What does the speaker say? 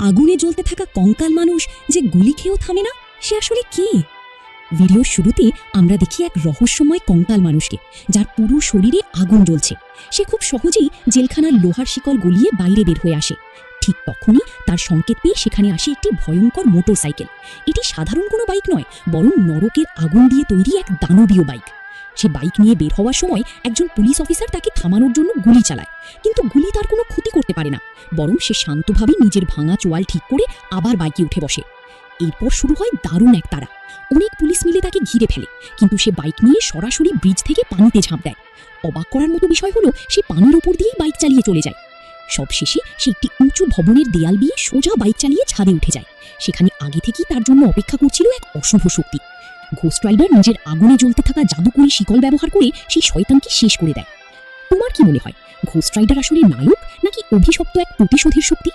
আগুনে জ্বলতে থাকা কঙ্কাল মানুষ যে গুলি খেয়েও থামে না, সে আসলে কে? ভিডিওর শুরুতে আমরা দেখি এক রহস্যময় কঙ্কাল মানুষকে, যার পুরো শরীরে আগুন জ্বলছে। সে খুব সহজেই জেলখানার লোহার শিকল গলিয়ে বাইরে বের হয়ে আসে। ঠিক তখনই তার সংকেত পেয়ে সেখানে আসে একটি ভয়ঙ্কর মোটরসাইকেল। এটি সাধারণ কোনো বাইক নয়, বরং নরকের আগুন দিয়ে তৈরি এক দানবীয় বাইক। সে বাইক নিয়ে বের হওয়ার সময় একজন পুলিশ অফিসার তাকে থামানোর জন্য গুলি চালায়, কিন্তু গুলি তার কোনো ক্ষতি করতে পারে না। বরং সে শান্তভাবে নিজের ভাঙা চোয়াল ঠিক করে আবার বাইকে উঠে বসে। এরপর শুরু হয় দারুণ এক তাড়া। অনেক পুলিশ মিলে তাকে ঘিরে ফেলে, কিন্তু সে বাইক নিয়ে সরাসরি ব্রিজ থেকে পানিতে ঝাঁপ দেয়। অবাক করার মতো বিষয় হলো, সে পানির ওপর দিয়েই বাইক চালিয়ে চলে যায়। সবশেষে সে একটি উঁচু ভবনের দেয়াল দিয়ে সোজা বাইক চালিয়ে ছাদে উঠে যায়। সেখানে আগে থেকেই তার জন্য অপেক্ষা করছিল এক অশুভ শক্তি। ঘোস্ট রাইডার নিজের আগুনে জ্বলতে থাকা জাদুকরী শিকল ব্যবহার করে সেই শয়তানকে শেষ করে দেয়। তোমার কি মনে হয়, ঘোস্ট রাইডার আসলে নায়ক নাকি অভিশপ্ত এক প্রতিশোধের শক্তি?